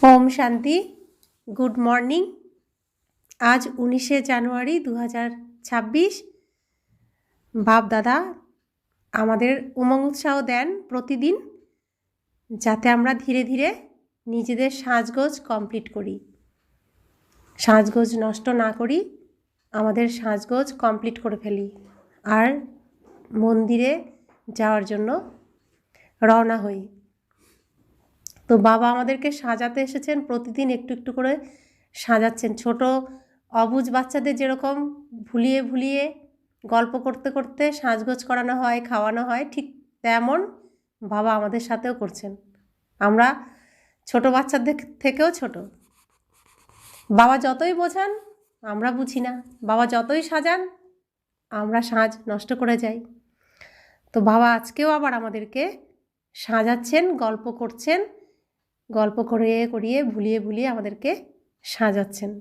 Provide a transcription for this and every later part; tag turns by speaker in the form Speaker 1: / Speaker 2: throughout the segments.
Speaker 1: ওম শান্তি। Good morning. আজ 19শে জানুয়ারি 2026। বাপ দাদা আমাদের উমং উৎসাহ দেন প্রতিদিন, যাতে আমরা ধীরে ধীরে নিজেদের সাজগোজ কমপ্লিট করি, সাজগোজ নষ্ট না করি, আমাদের সাজগোজ কমপ্লিট করে ফেলি আর মন্দিরে যাওয়ার জন্য রওনা হই। তো বাবা আমাদেরকে সাজাতে এসেছেন, প্রতিদিন একটু একটু করে সাজাচ্ছেন। ছোট অবুঝ বাচ্চাদের যেরকম ভুলিয়ে ভুলিয়ে গল্প করতে করতে সাজগোজ করানো হয়, খাওয়ানো হয়, ঠিক তেমন বাবা আমাদের সাথেও করছেন। আমরা ছোট বাচ্চাদের থেকেও ছোট। বাবা যতই বোঝান আমরা বুঝি না, বাবা যতই সাজান আমরা সাজ নষ্ট করে যাই। তো বাবা আজকেও আবার আমাদেরকে সাজাচ্ছেন, গল্প করছেন, গল্প করিয়ে করিয়ে ভুলিয়ে ভুলিয়ে আমাদেরকে সাজাচ্ছেন।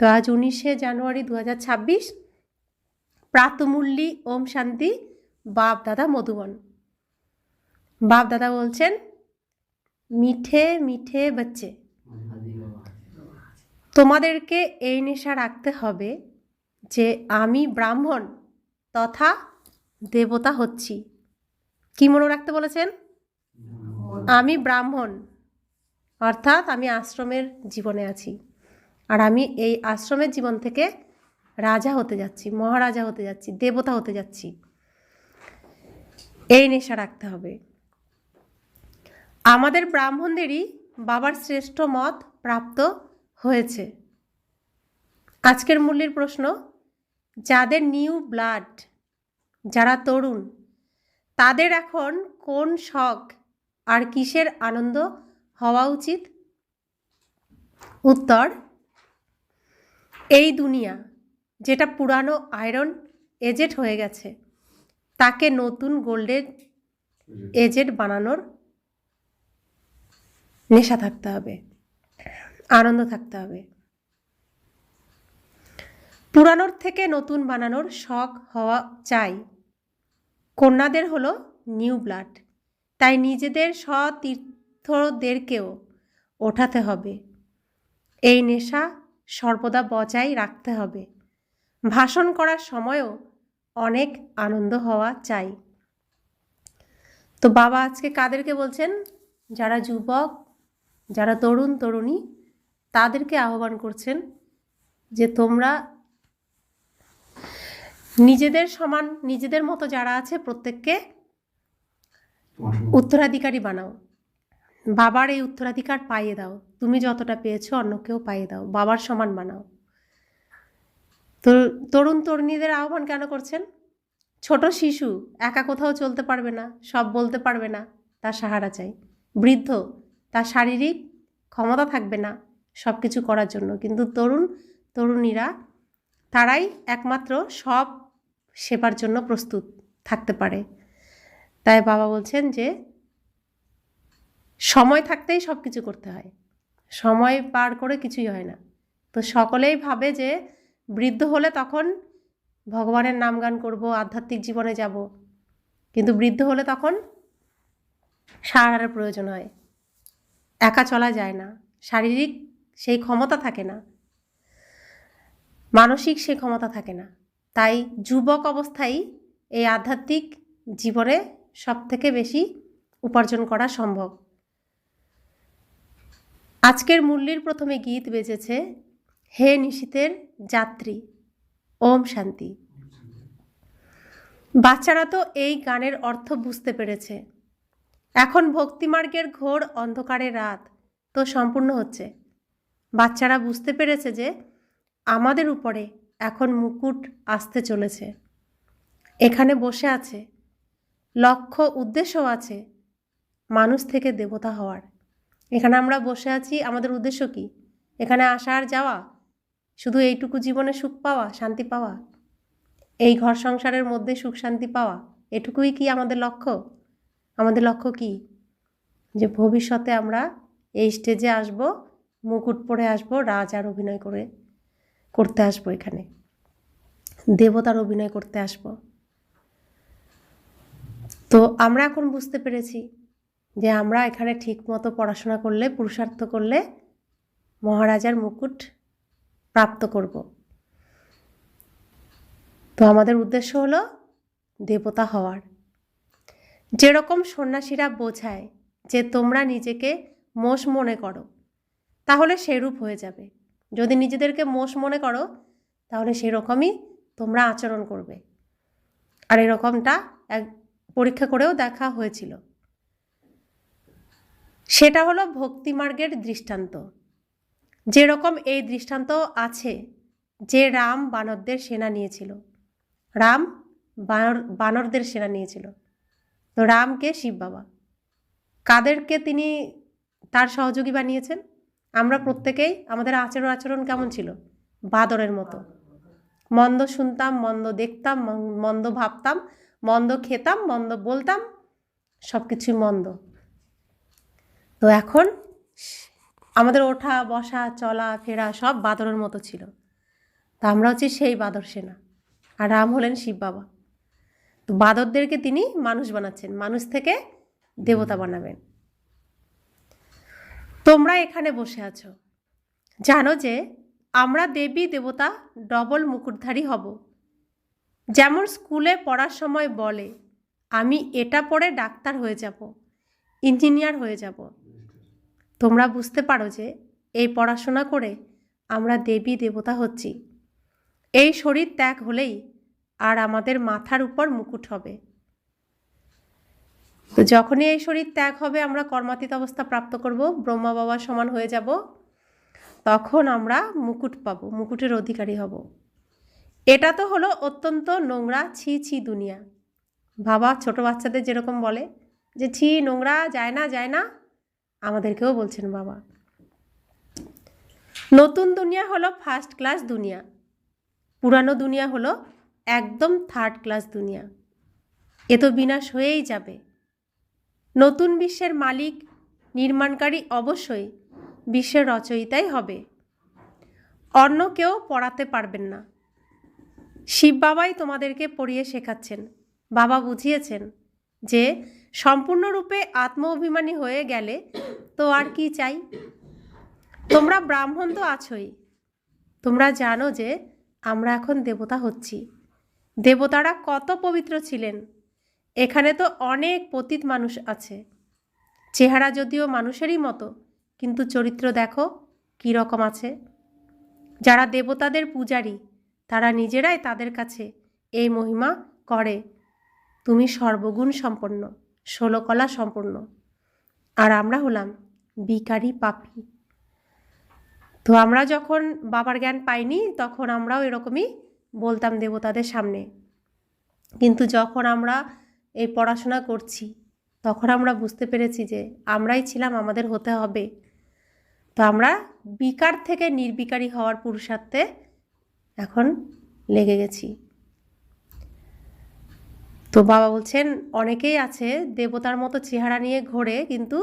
Speaker 1: তো আজ 19শে জানুয়ারি 2026, প্রাতমূল্যি ওম শান্তি। বাপ দাদা মধুবন। বাপ দাদা বলছেন, মিঠে মিঠে বাচ্চে, তোমাদেরকে এই নেশা রাখতে হবে যে আমি ব্রাহ্মণ তথা দেবতা হচ্ছি। কি মনে রাখতে বলেছেন? আমি ব্রাহ্মণ, অর্থাৎ আমি আশ্রমের জীবনে আছি, আর আমি এই আশ্রমের জীবন থেকে রাজা হতে যাচ্ছি, মহারাজা হতে যাচ্ছি, দেবতা হতে যাচ্ছি। এই নেশা রাখতে হবে। আমাদের ব্রাহ্মণদেরই বাবার শ্রেষ্ঠ মত প্রাপ্ত হয়েছে। আজকের মূল্যের প্রশ্ন, যাদের নিউ ব্লাড, যারা তরুণ, তাদের এখন কোন শখ আর কিসের আনন্দ হওয়া উচিত? উত্তর, এই দুনিয়া যেটা পুরানো আয়রন এজেট হয়ে গেছে, তাকে নতুন গোল্ডের এজেট বানানোর নেশা থাকতে হবে, আনন্দ থাকতে হবে। পুরানোর থেকে নতুন বানানোর শখ হওয়া চাই। কন্যাদের হলো নিউ ব্লাড, তাই নিজেদের সতীর্থদেরকেও ওঠাতে হবে। এই নেশা সর্বদা বজায় রাখতে হবে। ভাষণ করার সময়ও অনেক আনন্দ হওয়া চাই। তো বাবা আজকে কাদেরকে বলছেন? যারা যুবক, যারা তরুণ তরুণী, তাদেরকে আহ্বান করছেন যে তোমরা নিজেদের সমান, নিজেদের মতো যারা আছে প্রত্যেককে উত্তরাধিকারী বানাও। বাবার এই উত্তরাধিকার পাইয়ে দাও। তুমি যতটা পেয়েছো অন্যকেও পাইয়ে দাও, বাবার সমান বানাও। তো তরুণ তরুণীদের আহ্বান কেন করছেন? ছোট শিশু একা কোথাও চলতে পারবে না, সব বলতে পারবে না, তার সাহারা চাই। বৃদ্ধ, তার শারীরিক ক্ষমতা থাকবে না সব কিছু করার জন্য, কিন্তু তরুণ তরুণীরা তারাই একমাত্র সব সেবার জন্য প্রস্তুত থাকতে পারে। তাই বাবা বলছেন যে সময় থাকতেই সব কিছু করতে হয়, সময় পার করে কিছুই হয় না। তো সকলেই ভাবে যে বৃদ্ধ হলে তখন ভগবানের নাম গান করব, আধ্যাত্মিক জীবনে যাব, কিন্তু বৃদ্ধ হলে তখন সাহারার প্রয়োজন হয়, একা চলা যায় না, শারীরিক সেই ক্ষমতা থাকে না, মানসিক সেই ক্ষমতা থাকে না। তাই যুবক অবস্থায় এই আধ্যাত্মিক জীবনে সব থেকে বেশি উপার্জন করা সম্ভব। আজকের মুরলির প্রথমে গীত বেজেছে, হে নিশীথের যাত্রী, ওম শান্তি। বাচ্চারা তো এই গানের অর্থ বুঝতে পেরেছে। এখন ভক্তিমার্গের ঘোর অন্ধকারের রাত তো সম্পূর্ণ হচ্ছে। বাচ্চারা বুঝতে পেরেছে যে আমাদের উপরে এখন মুকুট আসতে চলেছে। এখানে বসে আছে, লক্ষ্য উদ্দেশ্যও আছে, মানুষ থেকে দেবতা হওয়ার। এখানে আমরা বসে আছি, আমাদের উদ্দেশ্য কি? এখানে আসা আর যাওয়া, শুধু এইটুকু জীবনে সুখ পাওয়া, শান্তি পাওয়া, এই ঘর সংসারের মধ্যে সুখ শান্তি পাওয়া, এটুকুই কি আমাদের লক্ষ্য? আমাদের লক্ষ্য কি? যে ভবিষ্যতে আমরা এই স্টেজে আসব, মুকুট পরে আসব, রাজার অভিনয় করতে আসব, এখানে দেবতার অভিনয় করতে আসব। তো আমরা এখন বুঝতে পেরেছি যে আমরা এখানে ঠিক মতো পড়াশোনা করলে, পুরুষার্থ করলে মহারাজার মুকুট প্রাপ্ত করব। তো আমাদের উদ্দেশ্য হলো দেবতা হওয়ার। যেরকম সন্ন্যাসীরা বোঝায় যে তোমরা নিজেকে মোষ মনে করো, তাহলে সেরূপ হয়ে যাবে। যদি নিজেদেরকে মোষ মনে করো তাহলে সেরকমই তোমরা আচরণ করবে। আর এরকমটা এক পরীক্ষা করেও দেখা হয়েছিল। সেটা হলো ভক্তিমার্গের দৃষ্টান্ত। যেরকম এই দৃষ্টান্ত আছে যে রাম বানরদের সেনা নিয়েছিল, রাম বানরদের সেনা নিয়েছিল। তো রামকে শিব বাবা, কাদেরকে তিনি তার সহযোগী বানিয়েছেন? আমরা প্রত্যেকেই, আমাদের আচরণ কেমন ছিল? বাদরের মতো। মন্দ শুনতাম, মন্দ দেখতাম, মন্দ ভাবতাম, মন্দ খেতাম, মন্দ বলতাম, সব কিছুই মন্দ। তো এখন আমাদের ওঠা বসা চলা ফেরা সব বাদরের মতো ছিল। তা আমরা হচ্ছি সেই বাদর সেনা, আর রাম হলেন শিব বাবা। তো বাদরদেরকে তিনি মানুষ বানাচ্ছেন, মানুষ থেকে দেবতা বানাবেন। তোমরা এখানে বসে আছো, জানো যে আমরা দেবী দেবতা ডবল মুকুটধারী হব। যেমন স্কুলে পড়ার সময় বলে আমি এটা পড়ে ডাক্তার হয়ে যাব, ইঞ্জিনিয়ার হয়ে যাব। তোমরা বুঝতে পারো যে এই পড়াশোনা করে আমরা দেবী দেবতা হচ্ছি। এই শরীর ত্যাগ হলেই আর আমাদের মাথার উপর মুকুট হবে। তো যখনই এই শরীর ত্যাগ হবে, আমরা কর্মাতীত অবস্থা প্রাপ্ত করব, ব্রহ্মা বাবার সমান হয়ে যাব, তখন আমরা মুকুট পাবো, মুকুটের অধিকারী হব। এটা তো হলো অত্যন্ত নোংরা ছি ছি দুনিয়া। বাবা ছোট বাচ্চাদের যেরকম বলে যে ছি নোংরা, যায় না যায় না, আমাদেরকেও বলছেন বাবা। নতুন দুনিয়া হলো ফার্স্ট ক্লাস দুনিয়া, পুরানো দুনিয়া হলো একদম থার্ড ক্লাস দুনিয়া। এ তো বিনাশ হয়েই যাবে। নতুন বিশ্বের মালিক নির্মাণকারী অবশ্যই বিশ্বের রচয়িতাই হবে, অন্য কেউ পড়াতে পারবেন না। শিব বাবাই তোমাদেরকে পড়িয়ে শেখাচ্ছেন। বাবা বুঝিয়েছেন যে সম্পূর্ণরূপে আত্ম অভিমানী হয়ে গেলে তো আর কি চাই। তোমরা ব্রাহ্মণ তো আছোই, তোমরা জানো যে আমরা এখন দেবতা হচ্ছি। দেবতারা কত পবিত্র ছিলেন। এখানে তো অনেক পতিত মানুষ আছে, চেহারা যদিও মানুষেরই মতো, কিন্তু চরিত্র দেখো কী রকম আছে। যারা দেবতাদের পূজারী তারা নিজেরাই তাদের কাছে এই মহিমা করে, তুমি সর্বগুণ সম্পন্ন, 16 কলা সম্পন্ন, আর আমরা হলাম বিকারী পাপী। তো আমরা যখন বাবার জ্ঞান পাইনি তখন আমরাও এরকমই বলতাম দেবতাদের সামনে, কিন্তু যখন আমরা এই পড়াশোনা করছি তখন আমরা বুঝতে পেরেছি যে আমরাই ছিলাম, আমাদের হতে হবে। তো আমরা বিকার থেকে নির্বিকারী হওয়ার পুরুষার্থে এখন লেগে গেছি। তো বাবা বলছেন অনেকেই আছে দেবতার মতো চেহারা নিয়ে ঘোরে, কিন্তু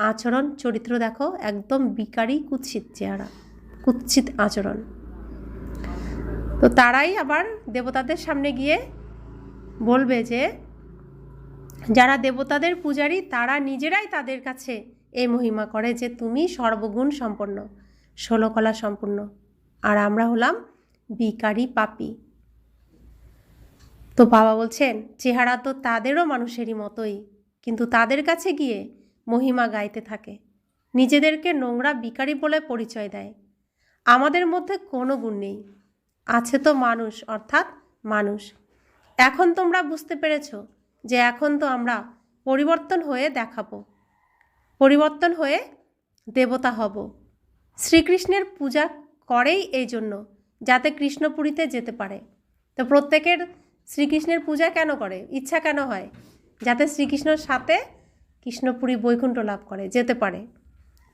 Speaker 1: আচরণ চরিত্র দেখো একদম বিকারী, কুৎসিত চেহারা, কুৎসিত আচরণ। তো তারাই আবার দেবতাদের সামনে গিয়ে বলবে যে যারা দেবতাদের পূজারী তারা নিজেরাই তাদের কাছে এই মহিমা করে যে তুমি সর্বগুণ সম্পন্ন, 16 কলা সম্পূর্ণ, আর আমরা হলাম বিকারী পাপী। তো বাবা বলছেন চেহারা তো তাদেরও মানুষেরই মতোই, কিন্তু তাদের কাছে গিয়ে মহিমা গাইতে থাকে, নিজেদেরকে নোংরা বিকারী বলে পরিচয় দেয়। আমাদের মধ্যে কোনো গুণ নেই, আছে তো মানুষ, অর্থাৎ মানুষ। এখন তোমরা বুঝতে পেরেছ যে এখন তো আমরা পরিবর্তন হয়ে দেখাবো, পরিবর্তন হয়ে দেবতা হব। শ্রীকৃষ্ণের পূজা করেই এই জন্য যাতে কৃষ্ণপুরীতে যেতে পারে। তো প্রত্যেকের শ্রীকৃষ্ণের পূজা কেন করে, ইচ্ছা কেন হয়? যাতে শ্রীকৃষ্ণের সাথে কৃষ্ণপুরী বৈকুণ্ঠ লাভ করে, যেতে পারে,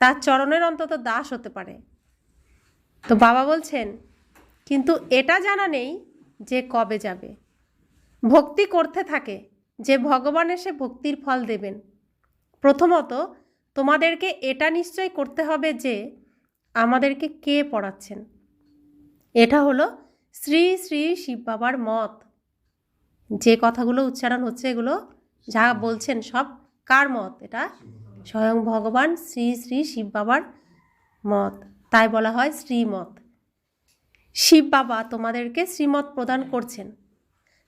Speaker 1: তার চরণের অন্তত দাস হতে পারে। তো বাবা বলছেন কিন্তু এটা জানা নেই যে কবে যাবে। ভক্তি করতে থাকে যে ভগবান এসে ভক্তির ফল দেবেন। প্রথমত তোমাদেরকে এটা নিশ্চয় করতে হবে যে আমাদেরকে কে পড়াচ্ছেন। এটা হলো শ্রী শ্রী শিব বাবার মত। যে কথাগুলো উচ্চারণ হচ্ছে এগুলো যা বলছেন সব কার মত? এটা স্বয়ং ভগবান শ্রী শ্রী শিব বাবার মত, তাই বলা হয় শ্রীমত। শিব বাবা তোমাদেরকে শ্রীমত প্রদান করছেন।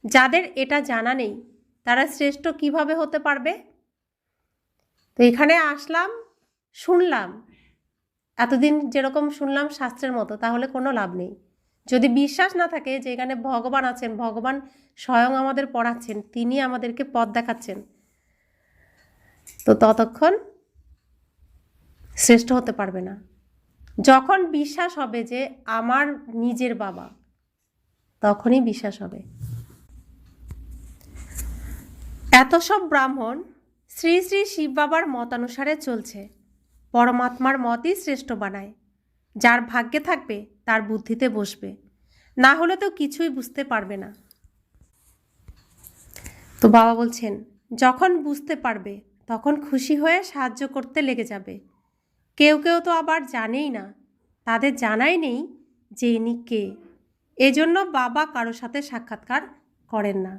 Speaker 1: যাদের এটা জানা নেই তারা শ্রেষ্ঠ কিভাবে হতে পারবে? তো এখানে আসলাম, শুনলাম, এতদিন যেরকম শুনলাম শাস্ত্রের মতো, তাহলে কোনো লাভ নেই। যদি বিশ্বাস না থাকে যে এখানে ভগবান আছেন, ভগবান স্বয়ং আমাদের পড়াচ্ছেন, তিনি আমাদেরকে পথ দেখাচ্ছেন, তো ততক্ষণ শ্রেষ্ঠ হতে পারবে না। যখন বিশ্বাস হবে যে আমার নিজের বাবা, তখনই বিশ্বাস হবে। এত সব ব্রাহ্মণ শ্রী শ্রী শিব বাবার মতানুসারে চলছে। পরমাত্মার মতই শ্রেষ্ঠ বানায়। যার ভাগ্যে থাকবে তার বুদ্ধিতে বসবে, না হলে তো কিছুই বুঝতে পারবে না। তো বাবা বলছেন, যখন বুঝতে পারবে তখন খুশি হয়ে সাহায্য করতে লেগে যাবে। কেউ কেউ তো আবার জানেই না, তাদের জানাই নেই যে ইনি কে। এজন্য বাবা কারো সাথে সাক্ষাৎকার করেন না।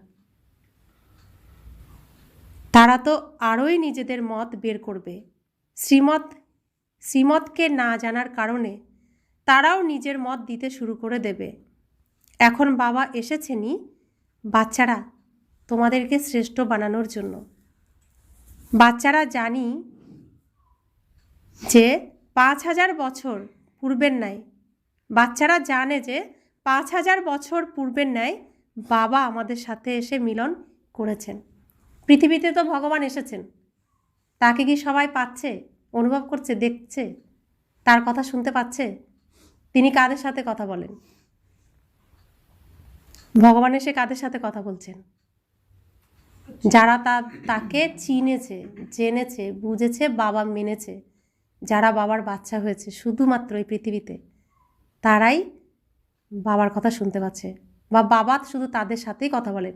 Speaker 1: তারা তো আরোই নিজেদের মত বের করবে। শ্রীমতকে না জানার কারণে তারাও নিজের মত দিতে শুরু করে দেবে। এখন বাবা এসেছেনই, বাচ্চারা তোমাদেরকে শ্রেষ্ঠ বানানোর জন্য। বাচ্চারা জানি যে 5000 বছর পূর্বের ন্যায়, বাচ্চারা জানে যে 5000 বছর পূর্বের ন্যায় বাবা আমাদের সাথে এসে মিলন করেছেন। পৃথিবীতে তো ভগবান এসেছেন, তাকে কি সবাই পাচ্ছে, অনুভব করছে, দেখছে, তার কথা শুনতে পাচ্ছে? তিনি কাদের সাথে কথা বলেন? ভগবান এসে কাদের সাথে কথা বলছেন? যারা তাকে চিনেছে, জেনেছে, বুঝেছে, বাবা মেনেছে, যারা বাবার বাচ্চা হয়েছে শুধুমাত্র এই পৃথিবীতে, তারাই বাবার কথা শুনতে পাচ্ছে, বা বাবা শুধু তাদের সাথেই কথা বলেন,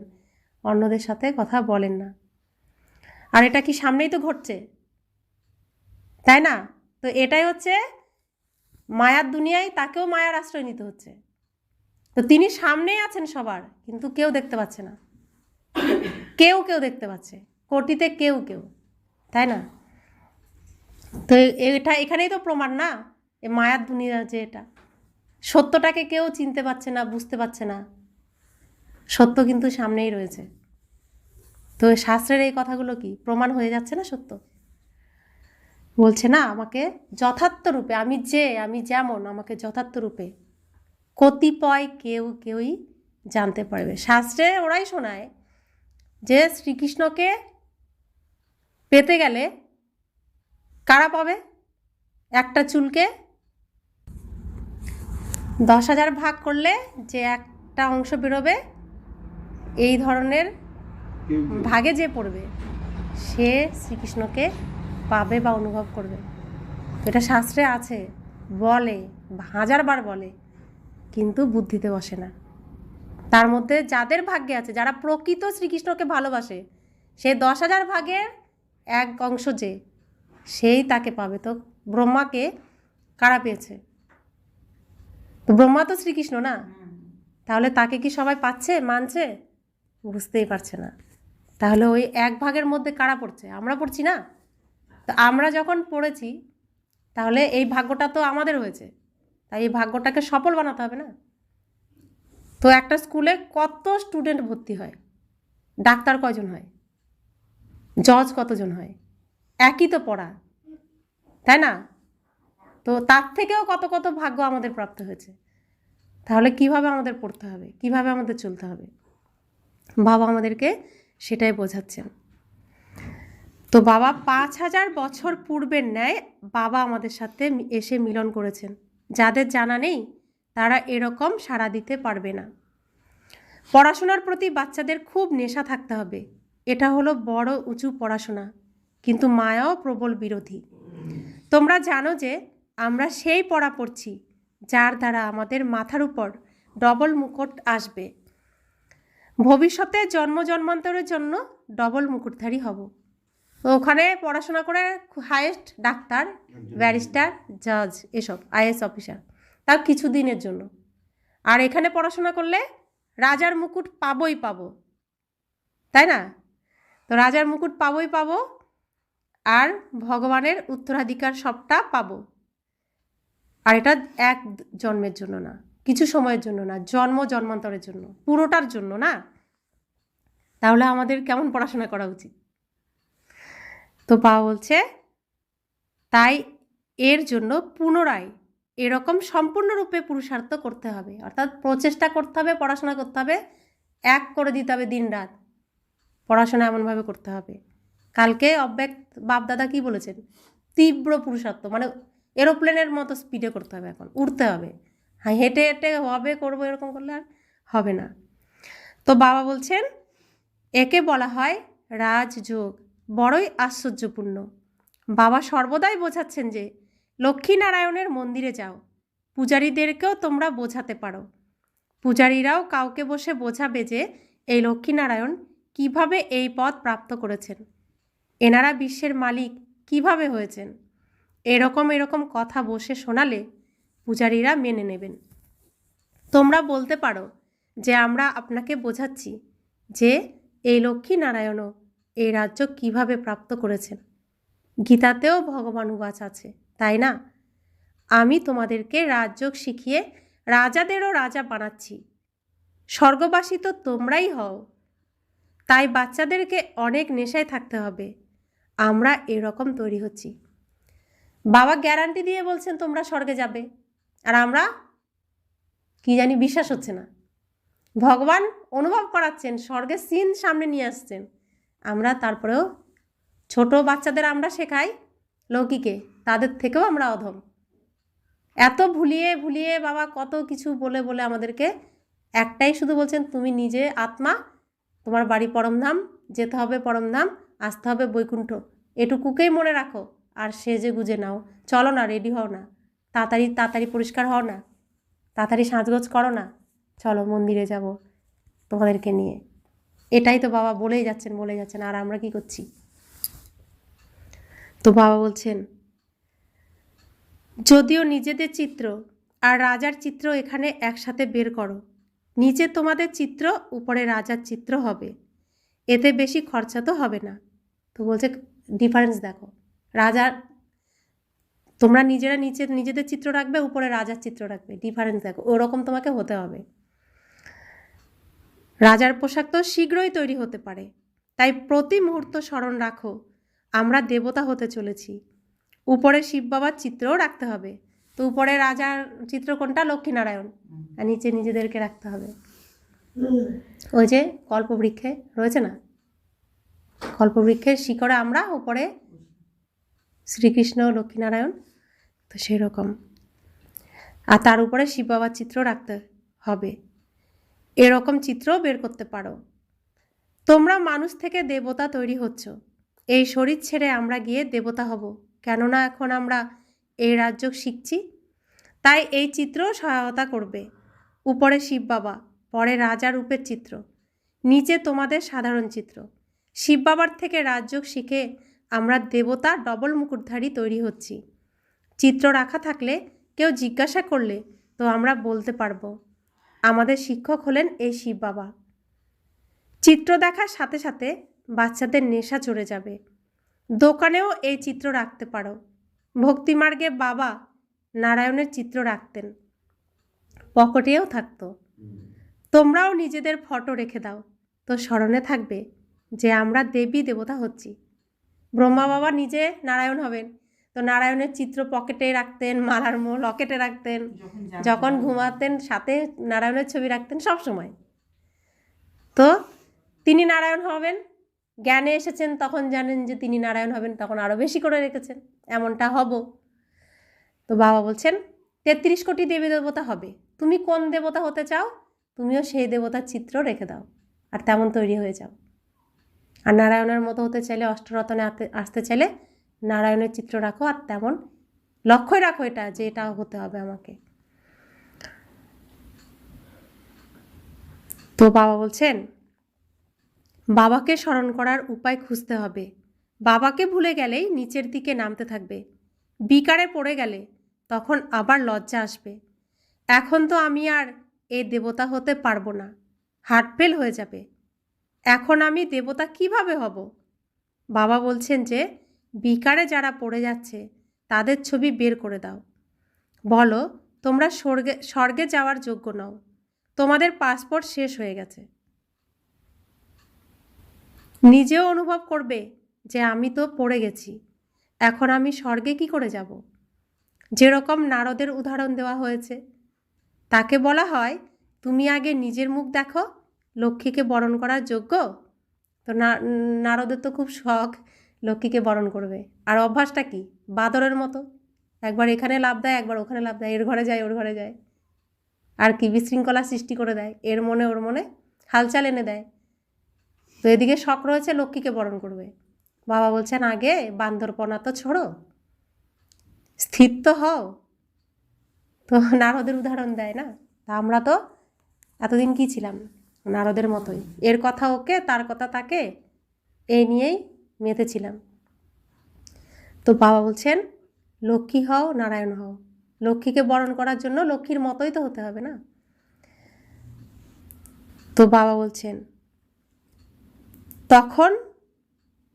Speaker 1: অন্যদের সাথে কথা বলেন না। আর এটা কি সামনেই তো ঘটছে, তাই না? তো এটাই হচ্ছে মায়ার দুনিয়ায়, তাকেও মায়ার আশ্রয় নিতে হচ্ছে। তো তিনি সামনেই আছেন সবার, কিন্তু কেউ দেখতে পাচ্ছে না। কেউ দেখতে পাচ্ছে, কোটিতে কেউ, তাই না? তো এটা এখানেই তো প্রমাণ না, এ মায়ার দুনিয়া যে এটা সত্যটাকে কেউ চিনতে পারছে না, বুঝতে পারছে না। সত্য কিন্তু সামনেই রয়েছে। তো শাস্ত্রের এই কথাগুলো কি প্রমাণ হয়ে যাচ্ছে না? সত্য বলছে না আমাকে যথার্থ রূপে, আমি যেমন আমাকে যথার্থ রূপে কতিপয় কেউই জানতে পারবে। শাস্ত্রে ওরাই শোনায় যে শ্রীকৃষ্ণকে পেতে গেলে কারা পাবে? একটা চুলকে 10,000 ভাগ করলে যে একটা অংশ বেরোবে, এই ধরনের ভাগে যে পড়বে সে শ্রীকৃষ্ণকে পাবে বা অনুভব করবে। এটা শাস্ত্রে আছে, বলে, 1000বার বলে, কিন্তু বুদ্ধিতে বসে না। তার মধ্যে যাদের ভাগ্যে আছে, যারা প্রকৃত শ্রীকৃষ্ণকে ভালোবাসে, সে 10,000 ভাগের এক অংশ যে, সেই তাকে পাবে। তো ব্রহ্মাকে কারা পেয়েছে? তো ব্রহ্মা তো শ্রীকৃষ্ণ না, তাহলে তাকে কি সবাই পাচ্ছে, মানছে? বুঝতেই পারছে না। তাহলে ওই 1 ভাগের মধ্যে কারা পড়ছে? আমরা পড়ছি না? তো আমরা যখন পড়েছি, তাহলে এই ভাগ্যটা তো আমাদের হয়েছে, তাই এই ভাগ্যটাকে সফল বানাতে হবে না? তো একটা স্কুলে কত স্টুডেন্ট ভর্তি হয়, ডাক্তার কয়জন হয়, জজ কতজন হয়, একই তো পড়া, তাই না? তো তার থেকেও কত ভাগ্য আমাদের প্রাপ্ত হয়েছে। তাহলে কিভাবে আমাদের পড়তে হবে, কিভাবে আমাদের চলতে হবে, বাবা আমাদেরকে সেটাই বোঝাচ্ছেন। তো বাবা 5000 বছর পূর্বের ন্যায় বাবা আমাদের সাথে এসে মিলন করেছেন। যাদের জানা নেই তারা এরকম সাড়া দিতে পারবে না। পড়াশোনার প্রতি বাচ্চাদের খুব নেশা থাকতে হবে। এটা হলো বড় উঁচু পড়াশোনা, কিন্তু মায়াও প্রবল বিরোধী। তোমরা জানো যে আমরা সেই পড়া পড়ছি যার দ্বারা আমাদের মাথার উপর ডবল মুকুট আসবে। ভবিষ্যতে জন্মান্তরের জন্য ডবল মুকুটধারী হব। তো ওখানে পড়াশোনা করে হায়েস্ট ডাক্তার, ব্যারিস্টার, জাজ, এসব আইএস অফিসার, তাও কিছু দিনের জন্য। আর এখানে পড়াশোনা করলে রাজার মুকুট পাবো, তাই না? তো রাজার মুকুট পাবো, আর ভগবানের উত্তরাধিকার সবটা পাবো। আর এটা এক জন্মের জন্য না, কিছু সময়ের জন্য না, জন্ম জন্মান্তরের জন্য, পুরোটার জন্য না। তাহলে আমাদের কেমন পড়াশোনা করা উচিত? তো বাবা বলছে তাই এর জন্য পুনরায় এরকম সম্পূর্ণরূপে পুরুষার্থ করতে হবে, অর্থাৎ প্রচেষ্টা করতে হবে, পড়াশোনা করতে হবে, এক করে দিতে হবে, দিন রাত পড়াশোনা এমনভাবে করতে হবে। কালকে অব্যক্ত বাপদাদা কি বলেছেন? তীব্র পুরুষার্থ, মানে এরোপ্লেনের মতো স্পিডে করতে হবে, এখন উঠতে হবে। হ্যাঁ, হেঁটে হেঁটে হবে করবো, এরকম করলে আর হবে না। তো বাবা বলছেন একে বলা হয় রাজযোগ, বড়ই আশ্চর্যপূর্ণ। বাবা সর্বদাই বোঝাচ্ছেন যে লক্ষ্মীনারায়ণের মন্দিরে যাও, পূজারীদেরকেও তোমরা বোঝাতে পারো। পূজারীরাও কাউকে বসে বোঝাবে যে এই লক্ষ্মীনারায়ণ কিভাবে এই পদ প্রাপ্ত করেছেন, এনারা বিশ্বের মালিক কিভাবে হয়েছেন। এরকম এরকম কথা বসে শোনালে পূজারীরা মেনে নেবেন। তোমরা বলতে পারো যে আমরা আপনাকে বোঝাচ্ছি যে এই লক্ষ্মীনারায়ণও এই রাজ্য কিভাবে প্রাপ্ত করেছেন। গীতাতেও ভগবান উবাচ আছে, তাই না? আমি তোমাদেরকে রাজযোগ শিখিয়ে রাজাদেরও রাজা বানাচ্ছি। স্বর্গবাসী তো তোমরাই হও। তাই বাচ্চাদেরকে অনেক নেশায় থাকতে হবে। আমরা এরকম তৈরি হচ্ছি। বাবা গ্যারান্টি দিয়ে বলছেন তোমরা স্বর্গে যাবে, আর আমরা কি জানি, বিশ্বাস হচ্ছে না। ভগবান অনুভব করাচ্ছেন, স্বর্গের সিন সামনে নিয়ে আসছেন, আমরা তারপরেও ছোট বাচ্চাদের আমরা শেখাই লৌকিকে, তাদের থেকেও আমরা অধম। এত ভুলিয়ে ভুলিয়ে বাবা কত কিছু বলে বলে আমাদেরকে একটাই শুধু বলছেন, তুমি নিজে আত্মা, তোমার বাড়ি পরমধাম, যেতে হবে পরমধাম, আসতে হবে বৈকুণ্ঠ, এটুকুকেই মনে রাখো। আর সেজে গুজে নাও, চলো না, রেডি হও না, তাড়াতাড়ি তাড়াতাড়ি পরিষ্কার হও না, তাড়াতাড়ি সাজগোজ করো না, চলো মন্দিরে যাব তোমাদেরকে নিয়ে। এটাই তো বাবা বলেই যাচ্ছেন, আর আমরা কি করছি? তো বাবা বলছেন যদিও নিজেদের চিত্র আর রাজার চিত্র এখানে একসাথে বের করো, নিচে তোমাদের চিত্র, উপরে রাজার চিত্র হবে, এতে বেশি খরচা তো হবে না। তো বলছে ডিফারেন্স দেখো, রাজার, তোমরা নিজেরা নিচে নিজেদের চিত্র রাখবে, উপরে রাজার চিত্র রাখবে, ডিফারেন্স দেখো, ওরকম তোমাকে হতে হবে। রাজার পোশাক তো শীঘ্রই তৈরি হতে পারে, তাই প্রতি মুহূর্ত স্মরণ রাখো আমরা দেবতা হতে চলেছি। উপরে শিব বাবার চিত্রও রাখতে হবে। তো উপরে রাজার চিত্র কোনটা? লক্ষ্মীনারায়ণ। আর নিচে নিজেদেরকে রাখতে হবে। ওই যে কল্পবৃক্ষে রয়েছে না, কল্পবৃক্ষের শিকড়ে আমরা, উপরে শ্রীকৃষ্ণ লক্ষ্মীনারায়ণ, তো সেরকম। আর তার উপরে শিব বাবার চিত্র রাখতে হবে। এরকম চিত্রও বের করতে পারো। তোমরা মানুষ থেকে দেবতা তৈরি হচ্ছ, এই শরীর ছেড়ে আমরা গিয়ে দেবতা হব, কেননা এখন আমরা এই রাজ্য শিখছি। তাই এই চিত্রও সহায়তা করবে। উপরে শিব বাবা, পরে রাজা রূপের চিত্র, নিচে তোমাদের সাধারণ চিত্র। শিব বাবার থেকে রাজযোগ শিখে আমরা দেবতা ডবল মুকুটধারী তৈরি হচ্ছি। চিত্র রাখা থাকলে কেউ জিজ্ঞাসা করলে তো আমরা বলতে পারবো আমাদের শিক্ষক হলেন এই শিব বাবা। চিত্র দেখার সাথে সাথে বাচ্চাদের নেশা চড়ে যাবে। দোকানেও এই চিত্র রাখতে পারো। ভক্তিমার্গে বাবা নারায়ণের চিত্র রাখতেন, পকেটেও থাকতো। তোমরাও নিজেদের ফটো রেখে দাও, তো স্মরণে থাকবে যে আমরা দেবী দেবতা হচ্ছি। ব্রহ্মা বাবা নিজে নারায়ণ হবেন, তো নারায়ণের চিত্র পকেটে রাখতেন, মালার লকেটে রাখতেন, যখন ঘুমাতেন সাথে নারায়ণের ছবি রাখতেন সব সময়। তো তিনি নারায়ণ হবেন, জ্ঞানে এসেছেন তখন জানেন যে তিনি নারায়ণ হবেন, তখন আরও বেশি করে রেখেছেন, এমনটা হব। তো বাবা বলছেন 33 কোটি দেবী দেবতা হবে, তুমি কোন দেবতা হতে চাও তুমিও সেই দেবতার চিত্র রেখে দাও, আর তেমন তৈরি হয়ে যাও। আর নারায়ণের মতো হতে চাইলে, অষ্টরত্নে আসতে চাইলে নারায়ণের চিত্র রাখো, আর তেমন লক্ষ্যই রাখো এটা, যে এটা হতে হবে আমাকে। তো বাবা বলছেন বাবাকে স্মরণ করার উপায় খুঁজতে হবে। বাবাকে ভুলে গেলেই নিচের দিকে নামতে থাকবে, বিকারে পড়ে গেলে তখন আবার লজ্জা আসবে। এখন তো আমি আর এই দেবতা হতে পারবো না, হার্ট ফেল হয়ে যাবে। এখন আমি দেবতা কিভাবে হব? বাবা বলছেন যে বিকারে যারা পড়ে যাচ্ছে তাদের ছবি বের করে দাও। বলো তোমরা স্বর্গে যাওয়ার যোগ্য নও, তোমাদের পাসপোর্ট শেষ হয়ে গেছে। নিজেও অনুভব করবে যে আমি তো পড়ে গেছি, এখন আমি স্বর্গে কি করে যাব। যেরকম নারদের উদাহরণ দেওয়া হয়েছে, তাকে বলা হয় তুমি আগে নিজের মুখ দেখো, লক্ষ্মীকে বরণ করার যোগ্য। তো নারদের তো খুব শখ লক্ষ্মীকে বরণ করবে, আর অভ্যাসটা কি বাদরের মতো, একবার এখানে লাফ দেয়, একবার ওখানে লাফ দেয়, এর ঘরে যায় ওর ঘরে যায়, আর কি বিশৃঙ্খলা সৃষ্টি করে দেয়, এর মনে ওর মনে হালচাল এনে দেয়। তো এদিকে শখ রয়েছে লক্ষ্মীকে বরণ করবে, বাবা বলছেন আগে বান্দরপনা তো ছোড়ো, স্থির তো হও। তো নারদের উদাহরণ দেয় না, তা আমরা তো এতদিন কি ছিলাম, নারদের মতোই, এর কথা ওকে তার কথা তাকে, এই নিয়েই মেতেছিলাম। তো বাবা বলছেন লক্ষ্মী হও নারায়ণ হও, লক্ষ্মীকে বরণ করার জন্য লক্ষ্মীর মতোই তো হতে হবে না। তো বাবা বলছেন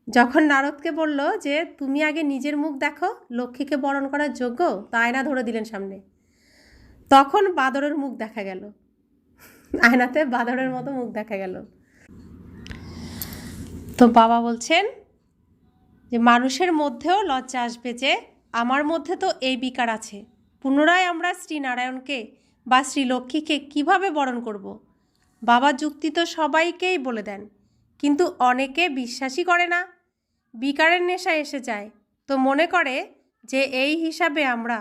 Speaker 1: যখন নারদকে বলল যে তুমি আগে নিজের মুখ দেখো, লক্ষ্মীকে বরণ করার যোগ্য, তো আয়না ধরে দিলেন সামনে, তখন বাদরের মুখ দেখা গেল, আয়নাতে বাদরের মতো মুখ দেখা গেল। তো বাবা বলছেন যে মানুষের মধ্যেও লজ্জা আসবে যে আমার মধ্যে তো এই বিকার আছে, পুনরায় আমরা শ্রীনারায়ণকে বা শ্রীলক্ষ্মীকে কিভাবে বরণ করব। বাবা যুক্তি তো সবাইকেই বলে দেন, কিন্তু অনেকে বিশ্বাসই করে না, বিকারের নেশা এসে যায়, তো মনে করে যে এই হিসাবে আমরা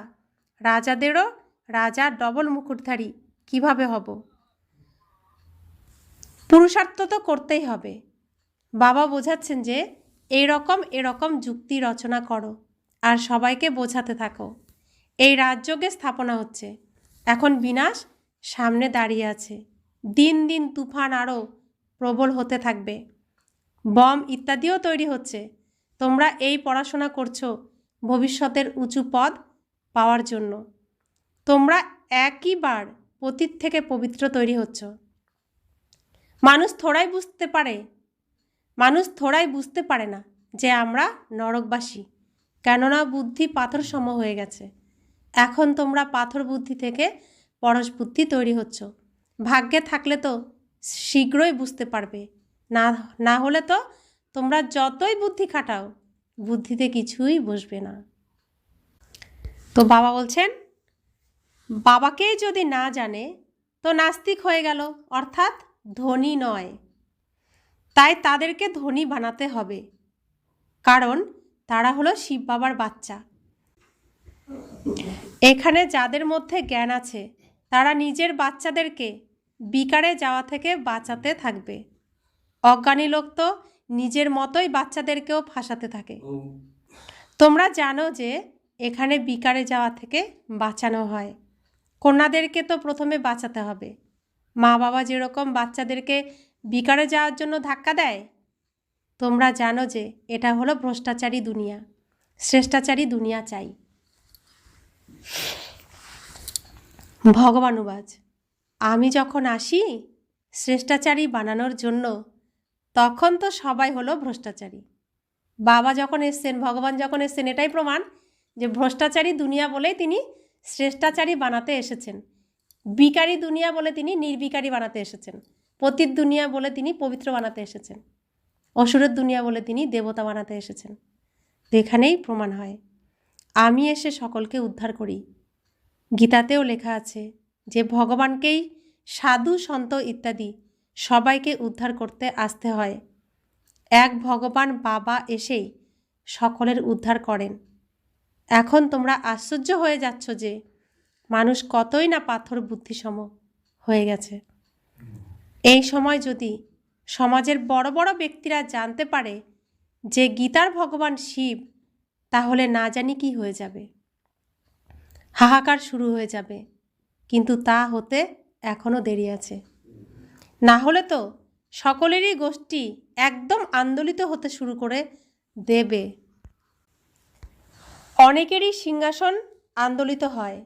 Speaker 1: রাজাদেরও রাজা ডবল মুকুটধারী কিভাবে হব। পুরুষার্থ তো করতেই হবে। বাবা বোঝাচ্ছেন যে এরকম যুক্তি রচনা করো আর সবাইকে বোঝাতে থাকো, এই রাজযোগে স্থাপনা হচ্ছে, এখন বিনাশ সামনে দাঁড়িয়ে আছে, দিন দিন তুফান আরও প্রবল হতে থাকবে, বম ইত্যাদিও তৈরি হচ্ছে, তোমরা এই পড়াশোনা করছো ভবিষ্যতের উঁচু পদ পাওয়ার জন্য, তোমরা একইবার পতিত থেকে পবিত্র তৈরি হচ্ছ। মানুষ থোড়াই বুঝতে পারে না যে আমরা নরকবাসী, কেননা বুদ্ধি পাথর সম হয়ে গেছে, এখন তোমরা পাথর বুদ্ধি থেকে পরশ বুদ্ধি তৈরি হচ্ছ, ভাগ্যে থাকলে তো শীঘ্রই বুঝতে পারবে, না হলে তো তোমরা যতই বুদ্ধি খাটাও বুদ্ধিতে কিছুই বসবে না। তো বাবা বলছেন বাবাকেই যদি না জানে তো নাস্তিক হয়ে গেল, অর্থাৎ ধনী নয়, তাই তাদেরকে ধনী বানাতে হবে, কারণ তারা হলো শিব বাবার বাচ্চা। এখানে যাদের মধ্যে জ্ঞান আছে তারা নিজের বাচ্চাদেরকে বিকারে যাওয়া থেকে বাঁচাতে থাকবে, অজ্ঞানী লোক তো নিজের মতোই বাচ্চাদেরকেও ফাঁসাতে থাকে। তোমরা জানো যে এখানে বিকারে যাওয়া থেকে বাঁচানো হয়, কন্যাদেরকে তো প্রথমে বাঁচাতে হবে, মা বাবা যেরকম বাচ্চাদেরকে বিকারে যাওয়ার জন্য ধাক্কা দেয়, তোমরা জানো যে এটা হলো ভ্রষ্টাচারী দুনিয়া, শ্রেষ্টাচারী দুনিয়া চাই। ভগবানুবাজ আমি যখন আসি শ্রেষ্টাচারী বানানোর জন্য, তখন তো সবাই হলো ভ্রষ্টাচারী। বাবা যখন এসছেন, ভগবান যখন এসছেন, এটাই প্রমাণ যে ভ্রষ্টাচারী দুনিয়া বলেই তিনি শ্রেষ্টাচারী বানাতে এসেছেন, বিকারী দুনিয়া বলে তিনি নির্বিকারী বানাতে এসেছেন, পতিত দুনিয়া বলে তিনি পবিত্র বানাতে এসেছেন, অসুরের দুনিয়া বলে তিনি দেবতা বানাতে এসেছেন। তো এখানেই প্রমাণ হয় আমি এসে সকলকে উদ্ধার করি। গীতাতেও লেখা আছে যে ভগবানকেই সাধু সন্ত ইত্যাদি সবাইকে উদ্ধার করতে আসতে হয়, এক ভগবান বাবা এসেই সকলের উদ্ধার করেন। এখন তোমরা আশ্চর্য হয়ে যাচ্ছ যে মানুষ কতই না পাথর বুদ্ধিসম হয়ে গেছে। এই সময় যদি সমাজের বড় বড় ব্যক্তিরা জানতে পারে যে গীতার ভগবান শিব, তাহলে না জানি কি হয়ে যাবে, হাহাকার শুরু হয়ে যাবে, কিন্তু তা হতে এখনও দেরি আছে, না হলে তো সকলেরই গোষ্ঠী একদম আন্দোলিত হতে শুরু করে দেবে। অনেকেরই সিংহাসন আন্দোলিত হয়,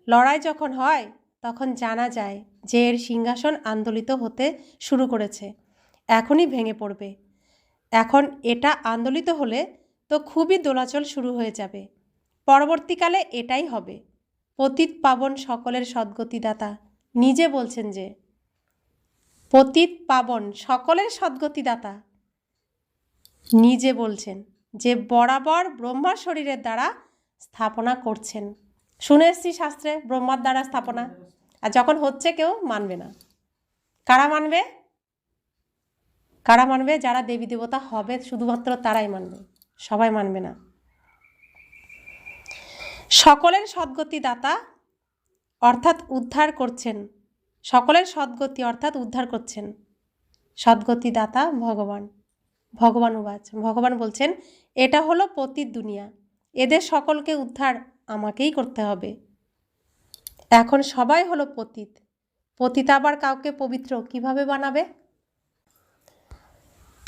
Speaker 1: লড়াই যখন হয় তখন জানা যায় যে এর সিংহাসন আন্দোলিত হতে শুরু করেছে, এখনই ভেঙে পড়বে। এখন এটা আন্দোলিত হলে তো খুবই দোলাচল শুরু হয়ে যাবে। পরবর্তীকালে এটাই হবে। পতিত পাবন সকলের সদ্গতিদাতা নিজে বলছেন যে পতিত পাবন সকলের সদ্গতিদাতা নিজে বলছেন যে বরাবর ব্রহ্মার শরীরের দ্বারা স্থাপনা করছেন। শুনে এসছি শাস্ত্রে ব্রহ্মার দ্বারা স্থাপনা, আর যখন হচ্ছে কেউ মানবে না। কারা মানবে? কারা মানবে? যারা দেবী দেবতা হবে শুধুমাত্র তারাই মানবে, সবাই মানবে না। সকলের সদ্গতি দাতা অর্থাৎ উদ্ধার করছেন, সকলের সদ্গতি অর্থাৎ উদ্ধার করছেন। সদ্গতি দাতা ভগবান। ভগবান উবাচ, ভগবান বলছেন এটা হলো পতিত দুনিয়া, এদের সকলকে উদ্ধার আমাকেই করতে হবে। এখন সবাই হলো পতিত। পতিত আবার কাউকে পবিত্র কিভাবে বানাবে?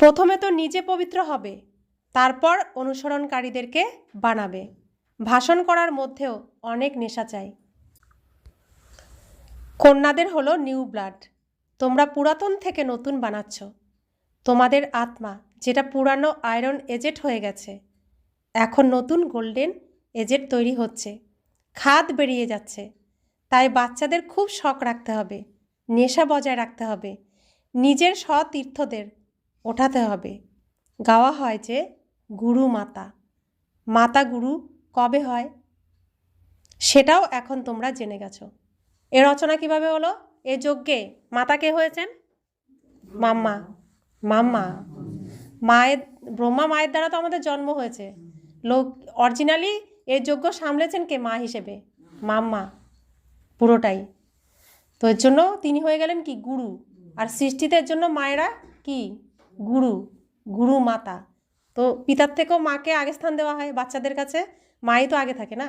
Speaker 1: প্রথমে তো নিজে পবিত্র হবে, তারপর অনুসরণকারীদেরকে বানাবে। ভাষণ করার মধ্যেও অনেক নেশা চাই। কন্যাদের হলো নিউ ব্লাড, তোমরা পুরাতন থেকে নতুন বানাচ্ছ। তোমাদের আত্মা যেটা পুরানো আয়রন এজেট হয়ে গেছে, এখন নতুন গোল্ডেন এজেট তৈরি হচ্ছে, খাদ বেরিয়ে যাচ্ছে। তাই বাচ্চাদের খুব শখ রাখতে হবে, নেশা বজায় রাখতে হবে, নিজের সতীর্থদের ওঠাতে হবে। গাওয়া হয় যে গুরু মাতা, মাতা গুরু কবে হয় সেটাও এখন তোমরা জেনে গেছো। এ রচনা কিভাবে হলো? এ যজ্ঞে মাতা কে হয়েছেন? মাম্মা। মাম্মা মায়ের, ব্রহ্মা মায়ের দ্বারা তো আমাদের জন্ম হয়েছে। লোক অরিজিনালি এই যজ্ঞ সামলেছেন কে? মা হিসেবে মাম্মা পুরোটাই। তো এর জন্য তিনি হয়ে গেলেন কি? গুরু। আর সৃষ্টিতে এর জন্য মায়েরা কি? গুরু, গুরু মাতা। তো পিতার থেকেও মাকে আগে স্থান দেওয়া হয় বাচ্চাদের কাছে, মাই তো আগে থাকে না।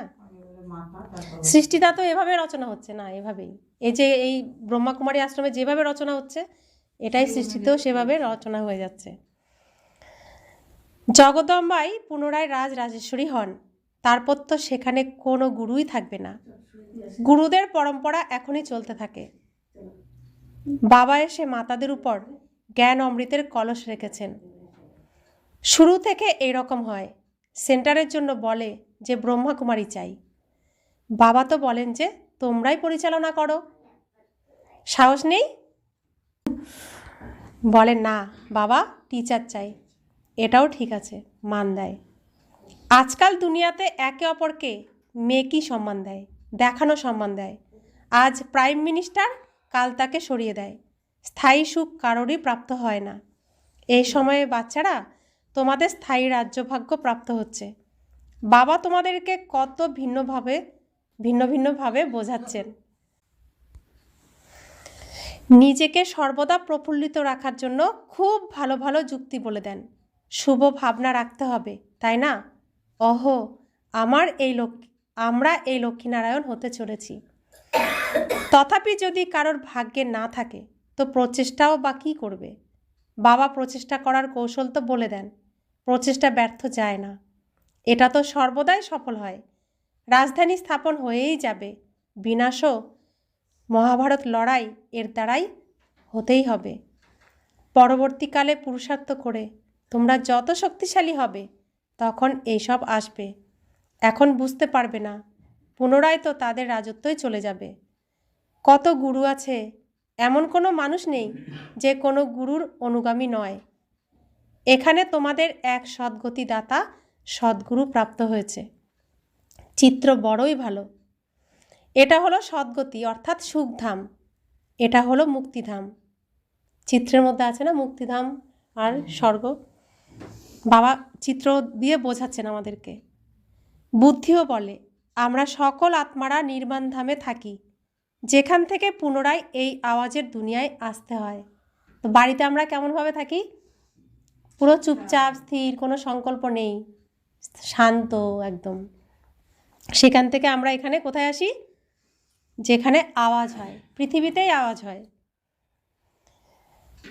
Speaker 1: সৃষ্টিটা তো এভাবে রচনা হচ্ছে না, এভাবেই এই যে এই ব্রহ্মাকুমারী আশ্রমে যেভাবে রচনা হচ্ছে এটাই সৃষ্টিতেও সেভাবে রচনা হয়ে যাচ্ছে। জগদম্বাই পুনরায় রাজরাজেশ্বরী হন, তারপর তো সেখানে কোনো গুরুই থাকবে না। গুরুদের পরম্পরা এখনই চলতে থাকে। বাবা এসে মাতাদের উপর জ্ঞান অমৃতের কলস রেখেছেন। শুরু থেকে এইরকম হয়। সেন্টারের জন্য বলে যে ব্রহ্মাকুমারী চাই, বাবা তো বলেন যে তোমরাই পরিচালনা করো। সাহস নেই? বলেন না বাবা টিচার চাই, এটাও ঠিক আছে, মান দেয়। আজকাল দুনিয়াতে একে অপরকে মেয়েকই সম্মান দেয়, দেখানো সম্মান দেয়। আজ প্রাইম মিনিস্টার, কাল তাকে সরিয়ে দেয়। স্থায়ী সুখ কারোরই প্রাপ্ত হয় না। এই সময়ে বাচ্চারা তোমাদের স্থায়ী রাজ্যভাগ্য প্রাপ্ত হচ্ছে। বাবা তোমাদেরকে কত ভিন্ন ভিন্নভাবে বোঝাচ্ছেন। নিজেকে সর্বদা প্রফুল্লিত রাখার জন্য খুব ভালো ভালো যুক্তি বলে দেন। শুভ ভাবনা রাখতে হবে, তাই না? অহো, আমরা এই লক্ষ্মীনারায়ণ হতে চলেছি। তথাপি যদি কারোর ভাগ্যে না থাকে তো প্রচেষ্টাও বা কী করবে? বাবা প্রচেষ্টা করার কৌশল তো বলে দেন। প্রচেষ্টা ব্যর্থ যায় না, এটা তো সর্বদাই সফল হয়। রাজধানী স্থাপন হয়েই যাবে, বিনাশও মহাভারত লড়াই এর দ্বারাই হতেই হবে। পরবর্তীকালে পুরুষার্থ করে তোমরা যত শক্তিশালী হবে তখন এইসব আসবে। এখন বুঝতে পারবে না, পুনরায় তো তাদের রাজত্বই চলে যাবে। কত গুরু আছে, এমন কোনো মানুষ নেই যে কোনো গুরুর অনুগামী নয়। এখানে তোমাদের এক সদ্গতি দাতা সদ্গুরু প্রাপ্ত হয়েছে। চিত্র বড়ই ভালো। এটা হলো সদ্গতি অর্থাৎ সুখধাম, এটা হলো মুক্তিধাম। চিত্রের মধ্যে আছে না মুক্তিধাম আর স্বর্গ, বাবা চিত্র দিয়ে বোঝাচ্ছেন আমাদেরকে। বুদ্ধিও বলে আমরা সকল আত্মারা নির্বাণ ধামে থাকি, যেখান থেকে পুনরায় এই আওয়াজের দুনিয়ায় আসতে হয়। তো বাড়িতে আমরা কেমনভাবে থাকি? পুরো চুপচাপ স্থির, কোনো সংকল্প নেই, শান্ত একদম। সেখান থেকে আমরা এখানে কোথায় আসি? যেখানে আওয়াজ হয়, পৃথিবীতেই আওয়াজ হয়।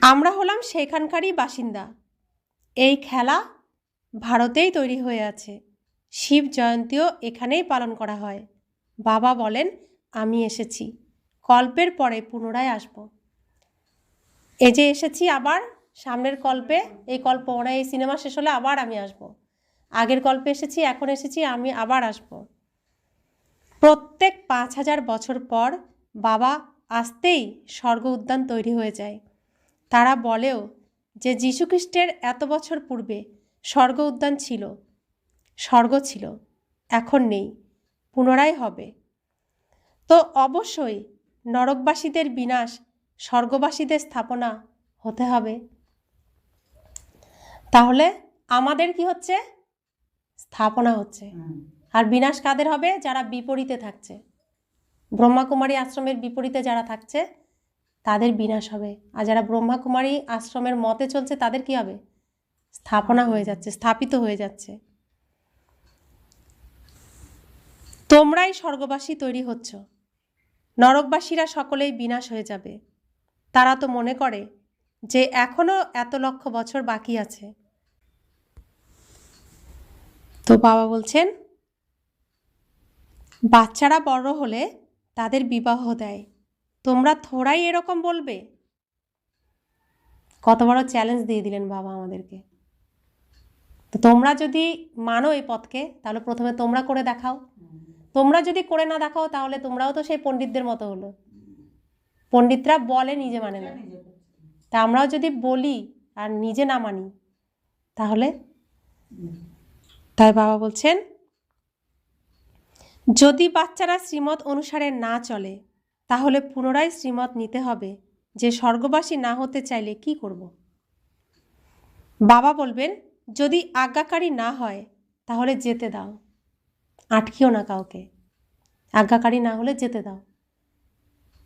Speaker 1: আমরা হলাম সেখানকারই বাসিন্দা। এই খেলা ভারতেই তৈরি হয়ে আছে। শিব জয়ন্তীও এখানেই পালন করা হয়। বাবা বলেন আমি এসেছি, কল্পের পরে পুনরায় আসব। এই যে এসেছি, আবার সামনের কল্পে, এই কল্প মানে এই সিনেমা শেষ হলে আবার আমি আসব। আগের গল্পে এসেছি, এখন এসেছি, আমি আবার আসব। প্রত্যেক 5000 বছর পর বাবা আসতেই স্বর্গ উদ্যান তৈরি হয়ে যায়। তারা বলেও যে যীশুখ্রিস্টের এত বছর পূর্বে স্বর্গ উদ্যান ছিল, স্বর্গ ছিল, এখন নেই, পুনরায় হবে। তো অবশ্যই নরকবাসীদের বিনাশ, স্বর্গবাসীদের স্থাপনা হতে হবে। তাহলে আমাদের কি হচ্ছে? স্থাপনা হচ্ছে। আর বিনাশ কাদের হবে? যারা বিপরীতে থাকছে, ব্রহ্মাকুমারী আশ্রমের বিপরীতে যারা থাকছে তাদের বিনাশ হবে। আর যারা ব্রহ্মাকুমারী আশ্রমের মতে চলছে তাদের কি হবে? স্থাপনা হয়ে যাচ্ছে, স্থাপিত হয়ে যাচ্ছে। তোমরাই স্বর্গবাসী তৈরি হচ্ছ, নরকবাসীরা সকলেই বিনাশ হয়ে যাবে। তারা তো মনে করে যে এখনো এত লক্ষ বছর বাকি আছে। তো বাবা বলছেন, বাচ্চারা বড় হলে তাদের বিবাহ দেয়, তোমরা থোড়াই এরকম বলবে? কত বড় চ্যালেঞ্জ দিয়ে দিলেন বাবা আমাদেরকে। তো তোমরা যদি মানো এই পথকে, তাহলে প্রথমে তোমরা করে দেখাও। তোমরা যদি করে না দেখাও তাহলে তোমরাও তো সেই পণ্ডিতদের মতো হলো। পণ্ডিতরা বলে, নিজে মানে না। তা আমরাও যদি বলি আর নিজে না মানি তাহলে? তাই বাবা বলছেন, যদি বাচ্চারা শ্রীমত অনুসারে না চলে তাহলে পুনরায় শ্রীমত নিতে হবে যে স্বর্গবাসী না হতে চাইলে কি করব। বাবা বলবেন, যদি আজ্ঞাকারী না হয় তাহলে যেতে দাও, আটকিও না কাউকে। আজ্ঞাকারী না হলে যেতে দাও,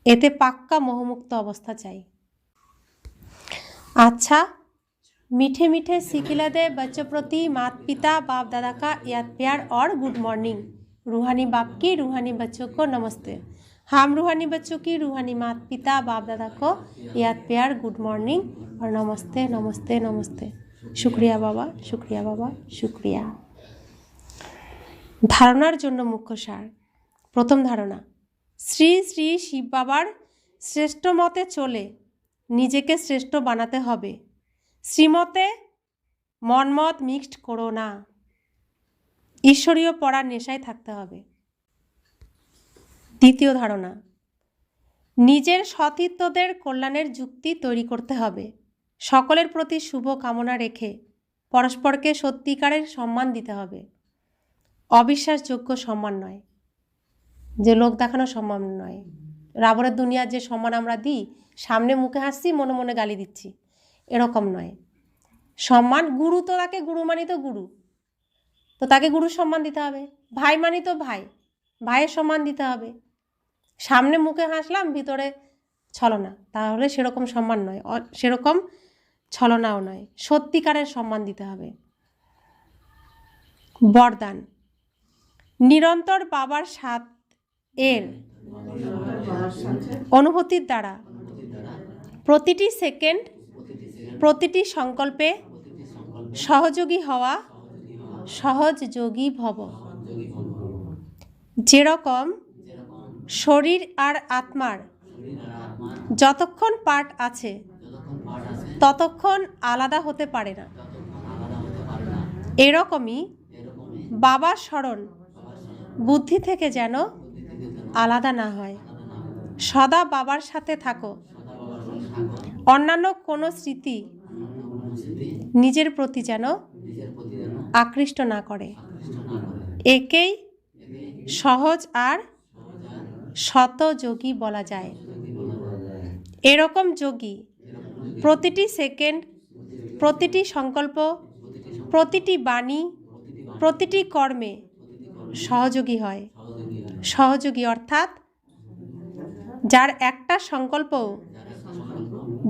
Speaker 1: এতে পাক্কা মোহমুক্ত অবস্থা চাই। अच्छा, मीठे मीठे सिखिला दे बच्चों प्रति माता पिता बाप दादा का याद प्यार और गुड मॉर्निंग। रूहानी बाप की रूहानी बच्चों को नमस्ते। हम रूहानी बच्चों की रूहानी माता पिता बाप दादा को याद प्यार गुड मॉर्निंग और नमस्ते नमस्ते नमस्ते। शुक्रिया बाबा, शुक्रिया बाबा, शुक्रिया। धारणार जन्य मुख्य सार। प्रथम धारणा, श्री श्री शिव बाबार श्रेष्ठ मते चले নিজেকে শ্রেষ্ঠ বানাতে হবে। শ্রীমতে মনমত মিক্সড করো না, ঈশ্বরীয় পড়ার নেশায় থাকতে হবে। দ্বিতীয় ধারণা, নিজের সতীর্থদের কল্যাণের যুক্তি তৈরি করতে হবে। সকলের প্রতি শুভ কামনা রেখে পরস্পরকে সত্যিকারের সম্মান দিতে হবে। অবিশ্বাসযোগ্য সম্মান নয়, যে লোক দেখানো সম্মান নয়। রাবণের দুনিয়ার যে সম্মান আমরা দিই, সামনে মুখে হাসছি, মনে মনে গালি দিচ্ছি, এরকম নয়। সম্মান, গুরু তো তাকে গুরু মানি, তো গুরু তো তাকে গুরুর সম্মান দিতে হবে। ভাই মানি তো ভাই, ভাইয়ের সম্মান দিতে হবে। সামনে মুখে হাসলাম, ভিতরে ছলনা, তাহলে সেরকম সম্মান নয়, সেরকম ছলনাও নয়। সত্যিকারের সম্মান দিতে হবে। বরদান, নিরন্তর বাবার সাথ এর অনুভূতির দ্বারা প্রতিটি সেকেন্ড, প্রতিটি সংকল্পে সহযোগী হওয়া, সহযোগী ভব। যেরকম শরীর আর আত্মার যতক্ষণ পার্ট আছে ততক্ষণ আলাদা হতে পারে না, এরকমই বাবার স্মরণ বুদ্ধি থেকে যেন আলাদা না হয়। সদা বাবার সাথে থাকো, অন্যান্য কোনো স্মৃতি নিজের প্রতি যেন আকৃষ্ট না করে। একেই সহজ আর শত যোগী বলা যায়। এরকম যোগী প্রতিটি সেকেন্ড, প্রতিটি সংকল্প, প্রতিটি বাণী, প্রতিটি কর্মে সহযোগী হয়। সহযোগী অর্থাৎ যার একটা সংকল্পও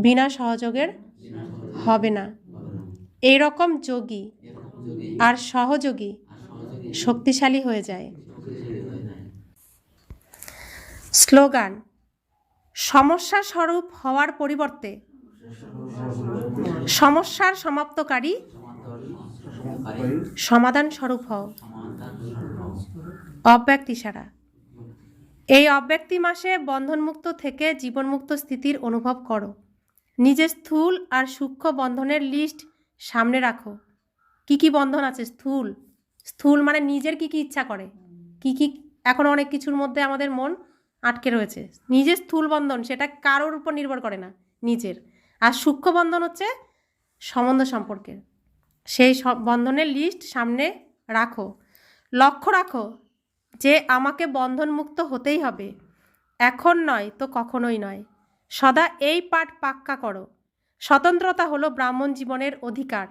Speaker 1: বিনা সহযোগের হবে না। এই রকম যোগী আর সহযোগী শক্তিশালী হয়ে যায়। স্লোগান, সমস্যা স্বরূপ হওয়ার পরিবর্তে সমস্যার সমাপ্তকারী সমাধান স্বরূপ হও। অব্যক্তি সারা। এই অব্যক্তি মাসে বন্ধনমুক্ত থেকে জীবনমুক্ত স্থিতির অনুভব করো। নিজের স্থূল আর সূক্ষ্ম বন্ধনের লিস্ট সামনে রাখো। কি কি বন্ধন আছে? স্থূল, স্থূল মানে নিজের কি কি ইচ্ছা করে, কি কি, এখন অনেক কিছুর মধ্যে আমাদের মন আটকে রয়েছে। নিজের স্থূল বন্ধন সেটা কারোর উপর নির্ভর করে না, নিজের। আর সূক্ষ্ম বন্ধন হচ্ছে সম্বন্ধ সম্পর্কের। সেই সব বন্ধনের লিস্ট সামনে রাখো, লক্ষ্য রাখো যে আমাকে বন্ধনমুক্ত হতেই হবে, এখন নয় তো কখনোই নয়। সদা এই পাঠ পাক্কা করো। স্বতন্ত্রতা হলো ব্রাহ্মণ জীবনের অধিকার।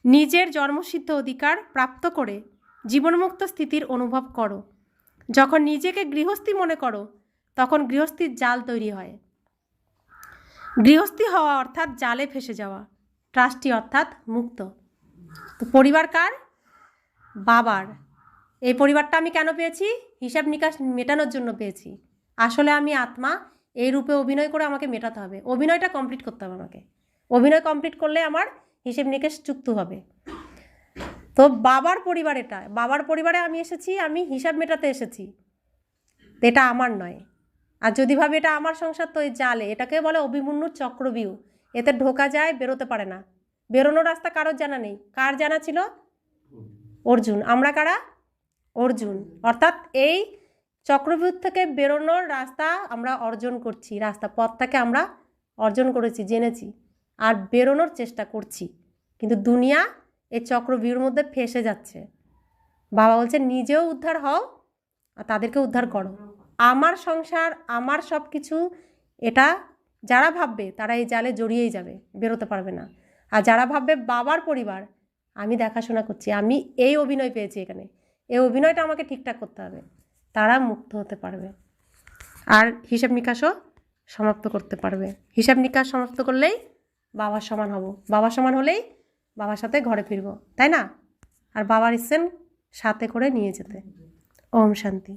Speaker 1: নিজের জন্মসিদ্ধ অধিকার প্রাপ্ত করে জীবনমুক্ত স্থিতির অনুভব করো। যখন নিজেকে গৃহস্থী মনে করো তখন গৃহস্থীর জাল তৈরি হয়। গৃহস্থী হওয়া অর্থাৎ জালে ফেসে যাওয়া, ট্রাস্টি অর্থাৎ মুক্ত। তো পরিবার কার? বাবার। এই পরিবারটা আমি কেন পেয়েছি? হিসাব নিকাশ মেটানোর জন্য পেয়েছি। আসলে আমি আত্মা, এই রূপে অভিনয় করে আমাকে মেটাতে হবে, অভিনয়টা কমপ্লিট করতে হবে আমাকে। অভিনয় কমপ্লিট করলে আমার হিসেব নিকেশ চুক্ত হবে। তো বাবার পরিবার এটা, বাবার পরিবারে আমি এসেছি, আমি হিসাব মেটাতে এসেছি, এটা আমার নয়। আর যদি ভাবে এটা আমার সংসার, তো এই জালে, এটাকে বলে অভিমন্যুর চক্রবিউ। এতে ঢোকা যায়, বেরোতে পারে না। বেরোনোর রাস্তা কারোর জানা নেই। কার জানা ছিল? অর্জুন। আমরা কারা? অর্জুন। অর্থাৎ এই চক্রবিউহ থেকে বেরোনোর রাস্তা আমরা অর্জন করছি, রাস্তা পথটাকে আমরা অর্জন করেছি, জেনেছি, আর বেরোনোর চেষ্টা করছি। কিন্তু দুনিয়া এই চক্রবিউহের মধ্যে ফেসে যাচ্ছে। বাবা বলছে নিজেও উদ্ধার হও আর তাদেরকে উদ্ধার করো। আমার সংসার, আমার সব কিছু, এটা যারা ভাববে তারা এই জালে জড়িয়েই যাবে, বেরোতে পারবে না। আর যারা ভাববে বাবার পরিবার, আমি দেখাশোনা করছি, আমি এই অভিনয় পেয়েছি এখানে, এই অভিনয়টা আমাকে ঠিকঠাক করতে হবে, তারা মুক্ত হতে পারবে আর হিসাব নিকাশও সমাপ্ত করতে পারবে। হিসাব নিকাশ সমাপ্ত করলেই বাবার সমান হব, বাবার সমান হলেই বাবার সাথে ঘরে ফিরবো, তাই না? আর বাবার ইচ্ছেন সাথে করে নিয়ে যেতে। ওম শান্তি।